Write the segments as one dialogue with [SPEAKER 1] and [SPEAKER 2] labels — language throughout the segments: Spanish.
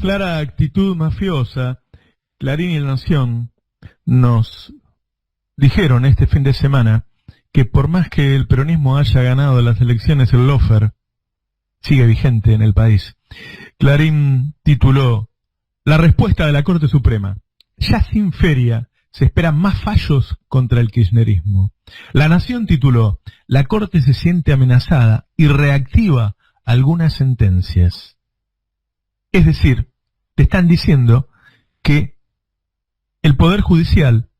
[SPEAKER 1] clara actitud mafiosa, Clarín y La Nación nos dijeron este fin de semana que por más que el peronismo haya ganado las elecciones, el lawfare sigue vigente en el país. Clarín tituló: La respuesta de la Corte Suprema. Ya sin feria se esperan más fallos contra el kirchnerismo. La Nación tituló: La Corte se siente amenazada y reactiva algunas sentencias. Es decir, te están diciendo que el Poder Judicial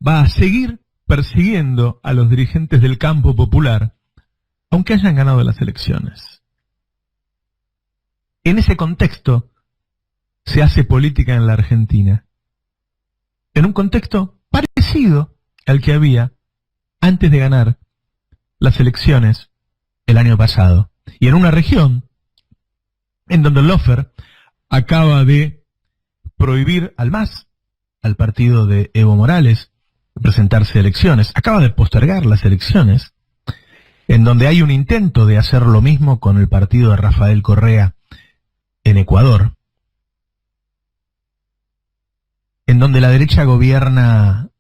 [SPEAKER 1] va a seguir persiguiendo a los dirigentes del campo popular, aunque hayan ganado las elecciones. En ese contexto se hace política en la Argentina, en un contexto parecido al que había antes de ganar las elecciones el año pasado, y en una región en donde el lawfare acaba de prohibir al MAS, al partido de Evo Morales, presentarse a elecciones, acaba de postergar las elecciones, en donde hay un intento de hacer lo mismo con el partido de Rafael Correa en Ecuador, en donde la derecha gobierna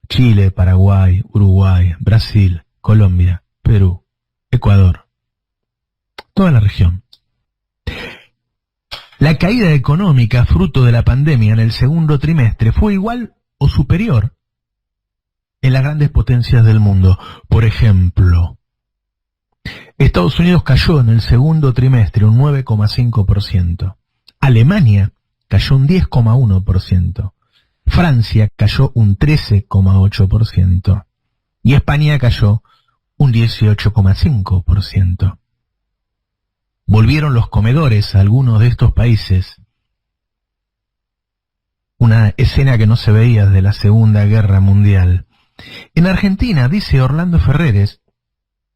[SPEAKER 1] Chile, Paraguay, Uruguay, Brasil, Colombia, Perú, Ecuador, toda la región. La caída económica fruto de la pandemia en el segundo trimestre fue igual o superior en las grandes potencias del mundo. Por ejemplo, Estados Unidos cayó en el segundo trimestre un 9,5%. Alemania cayó un 10,1%. Francia cayó un 13,8%. Y España cayó un 18,5%. Volvieron los comedores a algunos de estos países. Una escena que no se veía desde la Segunda Guerra Mundial. En Argentina, dice Orlando Ferreres,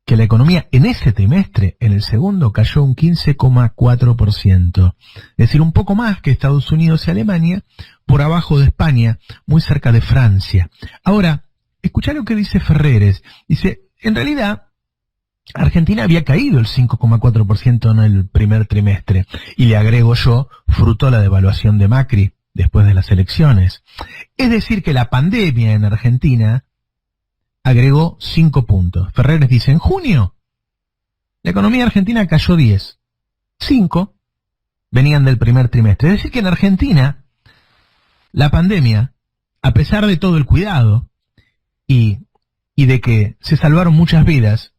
[SPEAKER 1] que la economía en ese trimestre, en el segundo, cayó un 15,4%. Es decir, un poco más que Estados Unidos y Alemania, por abajo de España, muy cerca de Francia. Ahora, escuchá lo que dice Ferreres. Dice, en realidad, Argentina había caído el 5,4% en el primer trimestre. Y le agrego yo, fruto de la devaluación de Macri después de las elecciones. Es decir, que la pandemia en Argentina agregó 5 puntos. Ferreres dice, en junio, la economía argentina cayó 10. 5 venían del primer trimestre. Es decir, que en Argentina, la pandemia, a pesar de todo el cuidado y de que se salvaron muchas vidas,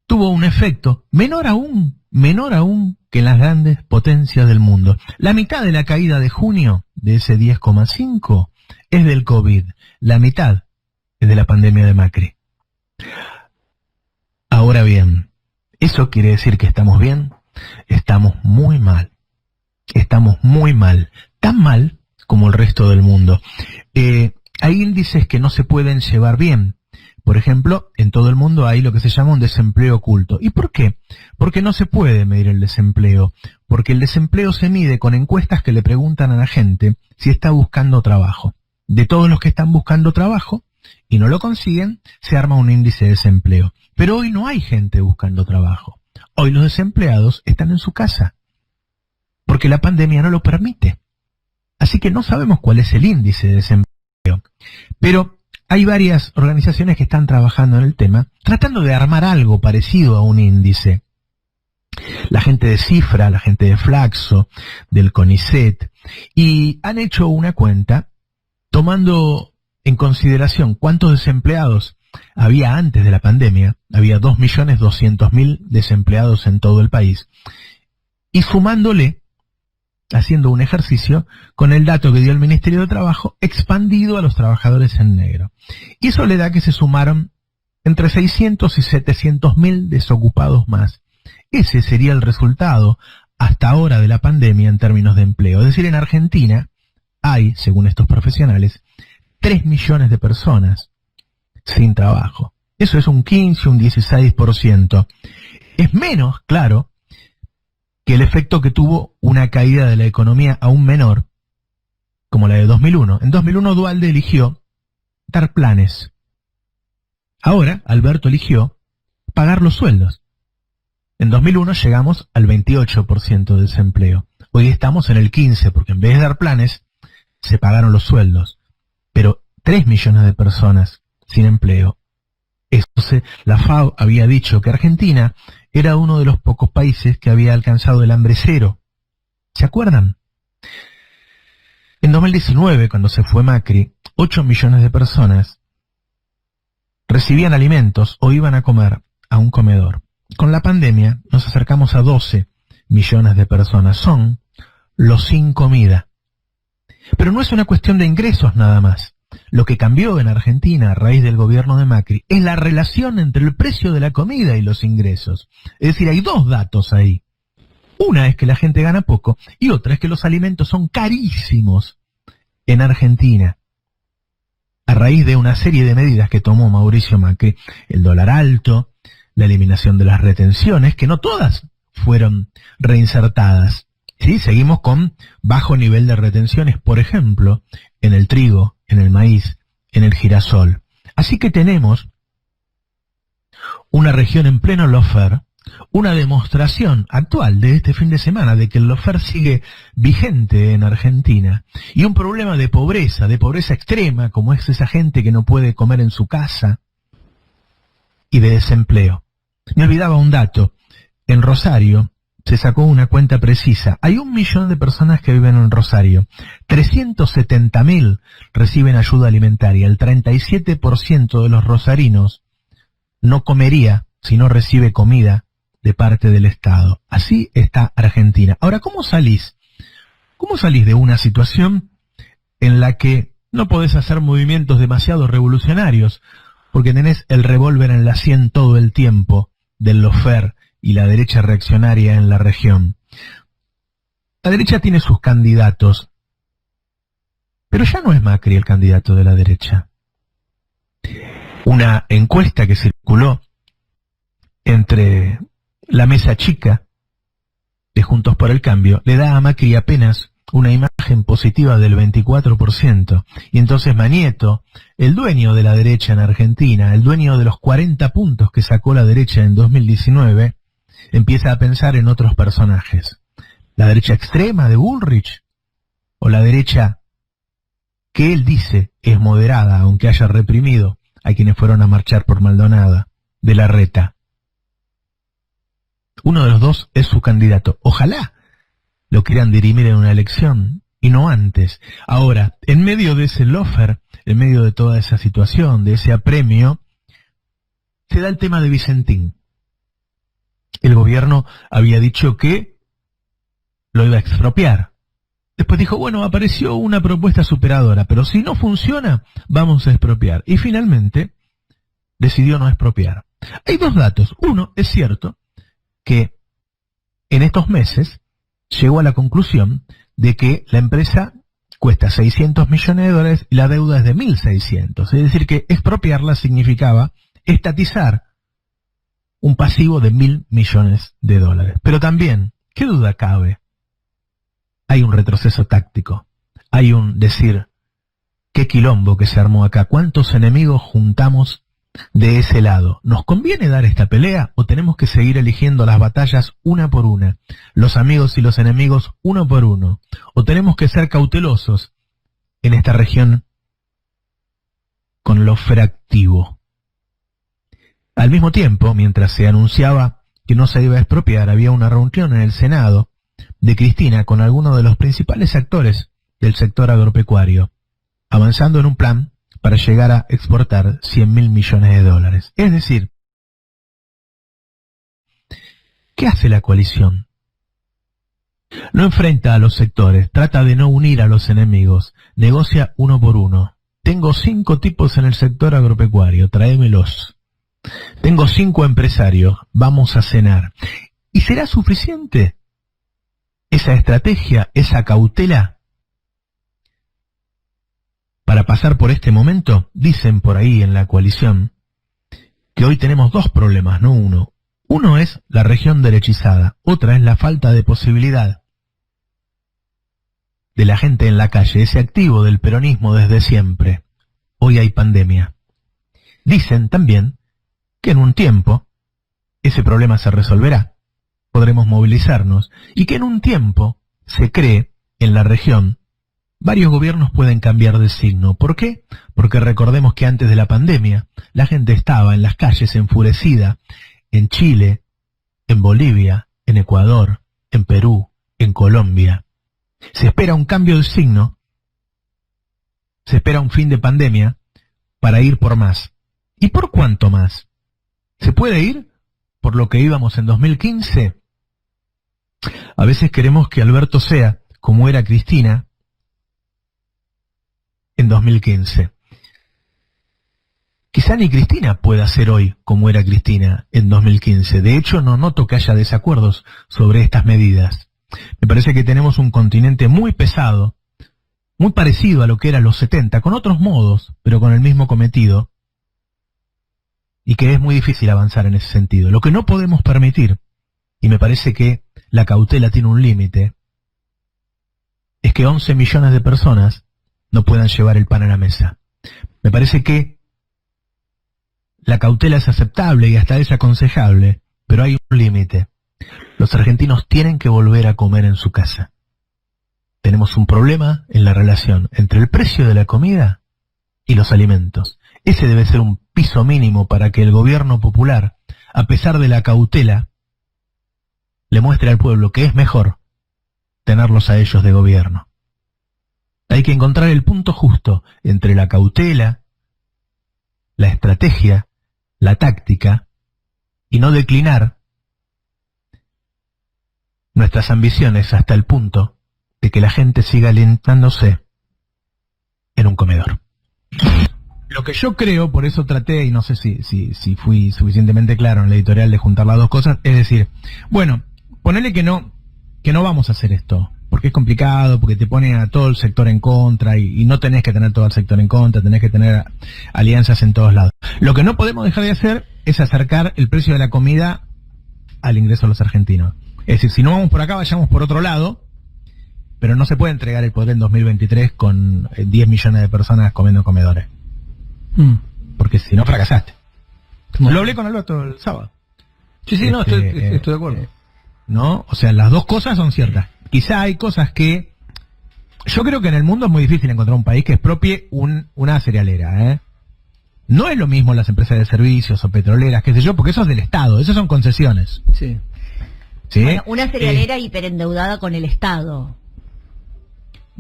[SPEAKER 1] tuvo un efecto menor aún que en las grandes potencias del mundo. La mitad de la caída de junio, de ese 10,5, es del COVID. La mitad es de la pandemia de Macri. Ahora bien, ¿eso quiere decir que estamos bien? Estamos muy mal. Estamos muy mal. Tan mal como el resto del mundo. Hay índices que no se pueden llevar bien. Por ejemplo, en todo el mundo hay lo que se llama un desempleo oculto. ¿Y por qué? Porque no se puede medir el desempleo. Porque el desempleo se mide con encuestas que le preguntan a la gente si está buscando trabajo. De todos los que están buscando trabajo y no lo consiguen, se arma un índice de desempleo. Pero hoy no hay gente buscando trabajo. Hoy los desempleados están en su casa. Porque la pandemia no lo permite. Así que no sabemos cuál es el índice de desempleo. Pero hay varias organizaciones que están trabajando en el tema, tratando de armar algo parecido a un índice. La gente de Cifra, la gente de Flaxo, del CONICET, y han hecho una cuenta tomando en consideración cuántos desempleados había antes de la pandemia. Había 2.200.000 desempleados en todo el país, y sumándole, haciendo un ejercicio con el dato que dio el Ministerio de Trabajo expandido a los trabajadores en negro. Y eso le da que se sumaron entre 600 y 700.000 desocupados más. Ese sería el resultado hasta ahora de la pandemia en términos de empleo. Es decir, en Argentina hay, según estos profesionales, 3 millones de personas sin trabajo. Eso es un 15, un 16%. Es menos, claro, que el efecto que tuvo una caída de la economía aún menor, como la de 2001. En 2001 Duhalde eligió dar planes. Ahora Alberto eligió pagar los sueldos. En 2001 llegamos al 28% de desempleo. Hoy estamos en el 15%, porque en vez de dar planes, se pagaron los sueldos. Pero 3 millones de personas sin empleo. La FAO había dicho que Argentina era uno de los pocos países que había alcanzado el hambre cero. ¿Se acuerdan? En 2019, cuando se fue Macri, 8 millones de personas recibían alimentos o iban a comer a un comedor. Con la pandemia nos acercamos a 12 millones de personas. Son los sin comida. Pero no es una cuestión de ingresos nada más. Lo que cambió en Argentina a raíz del gobierno de Macri es la relación entre el precio de la comida y los ingresos. Es decir, hay dos datos ahí. Una es que la gente gana poco y otra es que los alimentos son carísimos en Argentina. A raíz de una serie de medidas que tomó Mauricio Macri, el dólar alto, la eliminación de las retenciones, que no todas fueron reinsertadas. ¿Sí? Seguimos con bajo nivel de retenciones, por ejemplo, en el trigo, en el maíz, en el girasol. Así que tenemos una región en pleno lawfare, una demostración actual de este fin de semana de que el lawfare sigue vigente en Argentina, y un problema de pobreza extrema, como es esa gente que no puede comer en su casa, y de desempleo. Me olvidaba un dato. En Rosario se sacó una cuenta precisa. Hay 1 millón de personas que viven en Rosario. 370.000 reciben ayuda alimentaria. El 37% de los rosarinos no comería si no recibe comida de parte del Estado. Así está Argentina. Ahora, ¿cómo salís? ¿Cómo salís de una situación en la que no podés hacer movimientos demasiado revolucionarios porque tenés el revólver en la sien todo el tiempo del lawfare y la derecha reaccionaria en la región? La derecha tiene sus candidatos, pero ya no es Macri el candidato de la derecha. Una encuesta que circuló entre la mesa chica de Juntos por el Cambio le da a Macri apenas una imagen positiva del 24%. Y entonces Manieto, el dueño de la derecha en Argentina, el dueño de los 40 puntos que sacó la derecha en 2019, empieza a pensar en otros personajes. ¿La derecha extrema de Bullrich? ¿O la derecha que él dice es moderada, aunque haya reprimido a quienes fueron a marchar por Maldonado, de Larreta? Uno de los dos es su candidato. Ojalá lo quieran dirimir en una elección y no antes. Ahora, en medio de ese lawfare, en medio de toda esa situación, de ese apremio, se da el tema de Vicentín. El gobierno había dicho que lo iba a expropiar. Después dijo, bueno, apareció una propuesta superadora, pero si no funciona, vamos a expropiar. Y finalmente decidió no expropiar. Hay dos datos. Uno, es cierto que en estos meses llegó a la conclusión de que la empresa cuesta 600 millones de dólares y la deuda es de 1.600. Es decir, que expropiarla significaba estatizar un pasivo de 1.000 millones de dólares. Pero también, ¿qué duda cabe? Hay un retroceso táctico. Hay un decir, qué quilombo que se armó acá. ¿Cuántos enemigos juntamos de ese lado? ¿Nos conviene dar esta pelea o tenemos que seguir eligiendo las batallas una por una? Los amigos y los enemigos uno por uno. ¿O tenemos que ser cautelosos en esta región con lo fractivo? Al mismo tiempo, mientras se anunciaba que no se iba a expropiar, había una reunión en el Senado de Cristina con algunos de los principales actores del sector agropecuario, avanzando en un plan para llegar a exportar 100.000 millones de dólares. Es decir, ¿qué hace la coalición? No enfrenta a los sectores, trata de no unir a los enemigos, negocia uno por uno. Tengo 5 tipos en el sector agropecuario, tráemelos. Tengo 5 empresarios, vamos a cenar. ¿Y será suficiente esa estrategia, esa cautela para pasar por este momento? Dicen por ahí en la coalición que hoy tenemos 2 problemas, no uno. Uno es la región derechizada, otra es la falta de posibilidad de la gente en la calle, ese activo del peronismo desde siempre. Hoy hay pandemia. Dicen también que en un tiempo ese problema se resolverá podremos movilizarnos y que en un tiempo se cree en la región varios gobiernos pueden cambiar de signo. ¿Por qué? Porque recordemos que antes de la pandemia la gente estaba en las calles enfurecida en Chile, en Bolivia, en Ecuador, en Perú, en Colombia. Se espera un cambio de signo, se espera un fin de pandemia para ir por más. ¿Y por cuánto más? ¿Se puede ir por lo que íbamos en 2015? A veces queremos que Alberto sea como era Cristina en 2015. Quizá ni Cristina pueda ser hoy como era Cristina en 2015. De hecho, no noto que haya desacuerdos sobre estas medidas. Me parece que tenemos un continente muy pesado, muy parecido a lo que era los 70, con otros modos, pero con el mismo cometido, y que es muy difícil avanzar en ese sentido. Lo que no podemos permitir, y me parece que la cautela tiene un límite, es que 11 millones de personas no puedan llevar el pan a la mesa. Me parece que la cautela es aceptable y hasta es aconsejable, pero hay un límite. Los argentinos tienen que volver a comer en su casa. Tenemos un problema en la relación entre el precio de la comida y los alimentos. Ese debe ser un piso mínimo para que el gobierno popular, a pesar de la cautela, le muestre al pueblo que es mejor tenerlos a ellos de gobierno. Hay que encontrar el punto justo entre la cautela, la estrategia, la táctica, y no declinar nuestras ambiciones hasta el punto de que la gente siga alentándose en un comedor. Lo que yo creo, por eso traté, y no sé si fui suficientemente claro en la editorial de juntar las dos cosas, es decir, bueno, ponele que no vamos a hacer esto, porque es complicado, porque te pone a todo el sector en contra, y no tenés que tener todo el sector en contra, tenés que tener alianzas en todos lados. Lo que no podemos dejar de hacer es acercar el precio de la comida al ingreso de los argentinos. Es decir, si no vamos por acá, vayamos por otro lado, pero no se puede entregar el poder en 2023 con 10 millones de personas comiendo en comedores. Porque si no, fracasaste. Lo hablé con Alberto el sábado.
[SPEAKER 2] Sí, no, estoy de acuerdo.
[SPEAKER 1] ¿No? O sea, las dos cosas son ciertas. Quizá hay cosas que... Yo creo que en el mundo es muy difícil encontrar un país que expropie una cerealera, ¿eh? No es lo mismo las empresas de servicios o petroleras, qué sé yo, porque eso es del Estado, esas son concesiones.
[SPEAKER 2] Sí.
[SPEAKER 1] ¿Sí?
[SPEAKER 3] Bueno, una cerealera hiperendeudada con el Estado.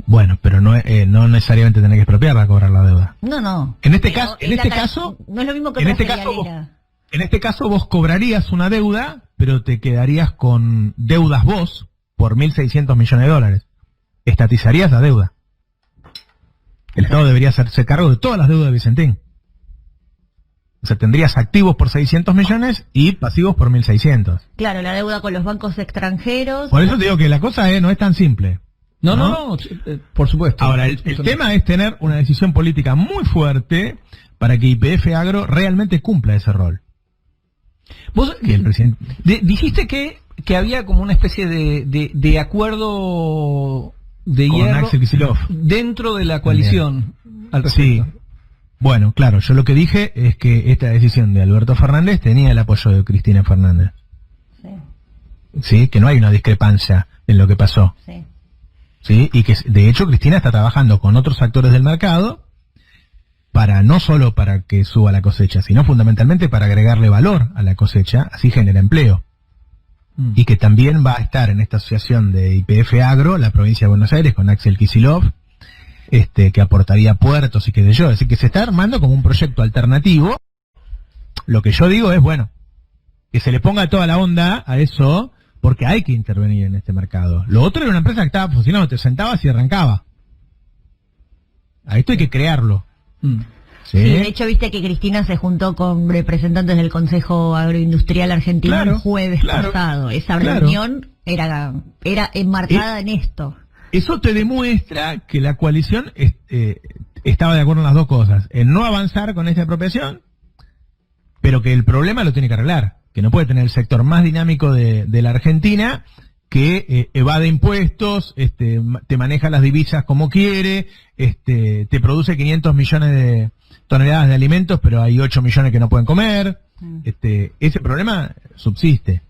[SPEAKER 1] Bueno, pero no necesariamente tener que expropiarla a cobrar la deuda.
[SPEAKER 3] No.
[SPEAKER 1] En este caso,
[SPEAKER 3] no es lo mismo que
[SPEAKER 1] en
[SPEAKER 3] una
[SPEAKER 1] este caso,
[SPEAKER 3] cerealera.
[SPEAKER 1] en este caso vos cobrarías una deuda, pero te quedarías con deudas vos por 1.600 millones de dólares. Estatizarías la deuda. El Estado debería hacerse cargo de todas las deudas de Vicentín. O sea, tendrías activos por 600 millones y pasivos por 1.600.
[SPEAKER 3] Claro, la deuda con los bancos extranjeros.
[SPEAKER 1] Por eso te digo que la cosa no es tan simple.
[SPEAKER 2] No, por supuesto.
[SPEAKER 1] Ahora, el tema es tener una decisión política muy fuerte para que YPF Agro realmente cumpla ese rol.
[SPEAKER 2] Vos dijiste que había como una especie de acuerdo de
[SPEAKER 1] con
[SPEAKER 2] hierro
[SPEAKER 1] Axel Kicillof
[SPEAKER 2] dentro de la coalición al respecto.
[SPEAKER 1] Sí. Bueno, claro, yo lo que dije es que esta decisión de Alberto Fernández tenía el apoyo de Cristina Fernández. Sí, que no hay una discrepancia en lo que pasó. Sí, y que de hecho Cristina está trabajando con otros actores del mercado para no solo para que suba la cosecha, sino fundamentalmente para agregarle valor a la cosecha, así genera empleo. Y que también va a estar en esta asociación de YPF Agro, la provincia de Buenos Aires, con Axel Kicillof, que aportaría puertos y qué sé yo. Es decir, que se está armando como un proyecto alternativo. Lo que yo digo es, bueno, que se le ponga toda la onda a eso, porque hay que intervenir en este mercado. Lo otro era una empresa que estaba funcionando, te sentabas y arrancaba. A esto hay que crearlo.
[SPEAKER 3] Sí, de hecho, viste que Cristina se juntó con representantes del Consejo Agroindustrial Argentino el jueves pasado. Esa reunión era enmarcada en esto.
[SPEAKER 1] Eso te demuestra que la coalición estaba de acuerdo en las dos cosas. En no avanzar con esta apropiación, pero que el problema lo tiene que arreglar. Que no puede tener el sector más dinámico de la Argentina, que evade impuestos, te maneja las divisas como quiere, te produce 500 millones de toneladas de alimentos, pero hay 8 millones que no pueden comer. Ese problema subsiste.